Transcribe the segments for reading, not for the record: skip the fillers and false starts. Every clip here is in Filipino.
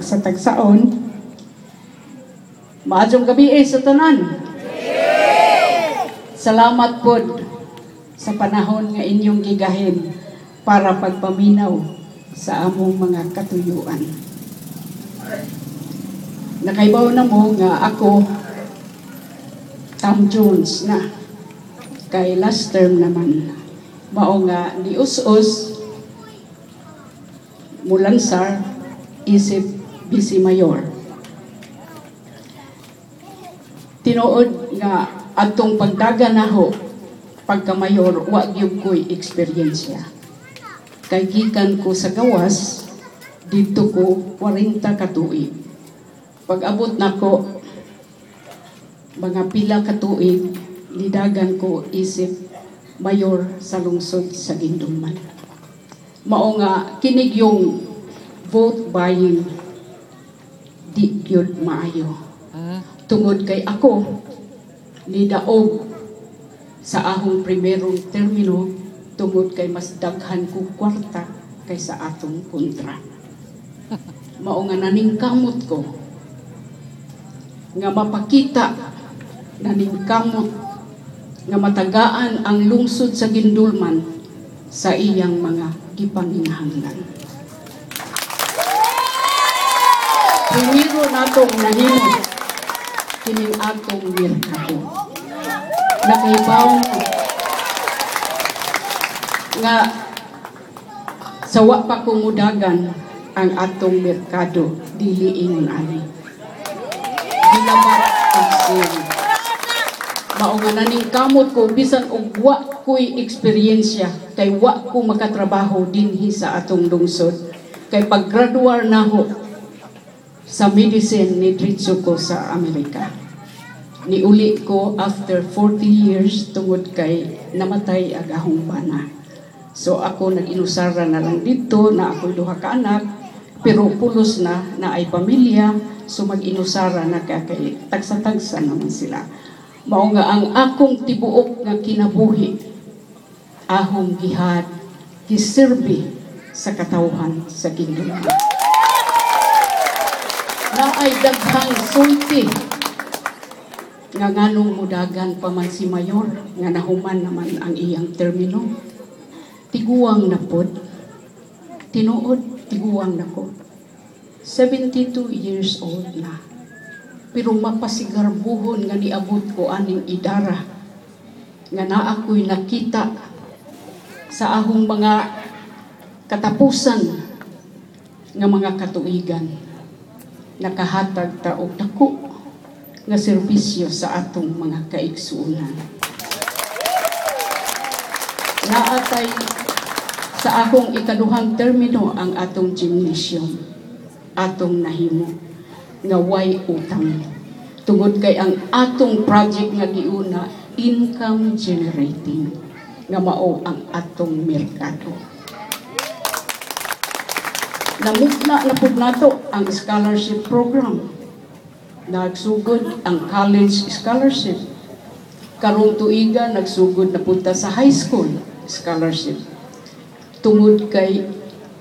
tagsa-tagsaon. Maadtong gabi sa tanan. Salamat pod sa panahon nga inyong gigahin para pagpaminaw sa among mga katuyuan. Nakaibaw na mo nga ako Tom Jones na kay last term naman mao nga ni us-us mulansar isip Vice Mayor. Tinuod nga atong pagdaga naho pagka-mayor wa gyud ko'y eksperyensya. Kay gikan ko sa gawas dito ko 40 ka tuig. Pag-abot nako mga pila ka tuig nidagan ko isip mayor sa lungsod sa Gindulman. Mao nga kinig yung vote buying di gyud maayo. Tungod kay ako nidaog sa ahong primerong termino tungod kay mas daghan ko kwarta kaysa atong kontra. Mao nga naningkamot ko nga mapakita naningkamot nga matagaan ang lungsod sa Gindulman sa iyang mga gipanginahanglan. Primero natong nahimo kining atong merkado. Nakaibaw nga sawa pa kumudagan ang atong merkado dili ingon ani. Dilamat ang siri. Mao nga naningkamot ko bisan og wa ko'y eksperyensya kay wa ko makatrabaho dinhi sa atong lungsod kay paggraduar naho sa medicine ni diretso ko sa Amerika. Niuli ko after 40 years tungod kay namatay agahong bana. So ako nag-inusara na lang dito na ako'y duha ka anak pero pulos na ay pamilya so mag-inusara na kay tagsa-tagsa naman sila. Mao nga ang akong tibuok nga kinabuhi ahong gihad giserbi sa katawhan sa Gindulman. Na ay daghang sulti nga nganong mudagan pa man si Mayor nga nahuman naman ang iyang termino. Tiguang na pod. Tinuod, tiguang na ko. 72 years old na. Pero mapasigarbuhon nga niabot ko aning idara nga naako'y nakita sa ahong mga katapusan nga mga katuigan. Nakahatag ta og dako nga serbisyo sa atong mga kaigsuonan. Naatay sa akong ikaduhang termino ang atong gymnasium, atong nahimo nga way utang. Tungod kay ang atong project nga giuna income generating nga mao ang atong merkado. Namugna na pud nato ang scholarship program. Nagsugod ang college scholarship. Karong tuiga nagsugod na punta sa high school scholarship. Tungod kay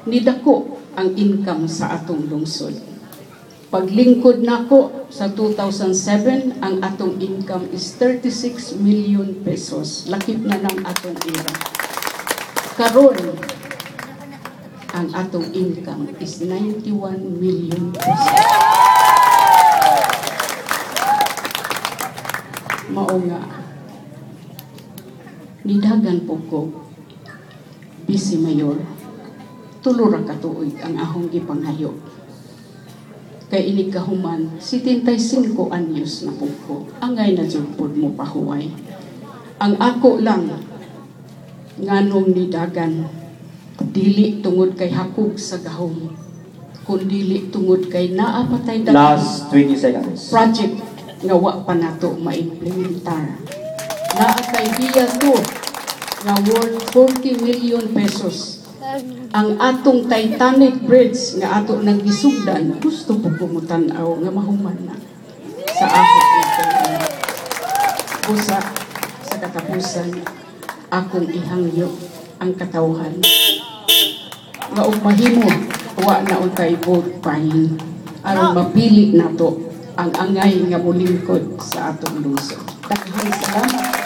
nidako ang income sa atong lungsod. Paglingkod nako sa 2007, ang atong income is 36 million pesos. Lakip na ng atong era. Karon ang atong income is 91 million pesos. Mao nga nidagan po ko Vice Mayor tulo ra ka tuig ang ahong gipanghayo kay ini kahuman 75 anyos na po ko angay na jud pod mo pahuway ang ako lang nganong nidagan dili tungod kay hakog sa gahom kun dili tungod kay naa patay last 20 seconds project nga wa pa nato maimplementar. Naatay biya to nga worth 40 million pesos. Ang atong Titanic Bridge nga ato nang gisugdan, gusto po pumutan-aw nga mahuman na sa akong na busa sa katapusan akong ihangyo ang katawhan nga ug mahimo wa na untay vote buying aron mapili nato ang angay nga mulingkod sa atong lungsod. Daghang salamat.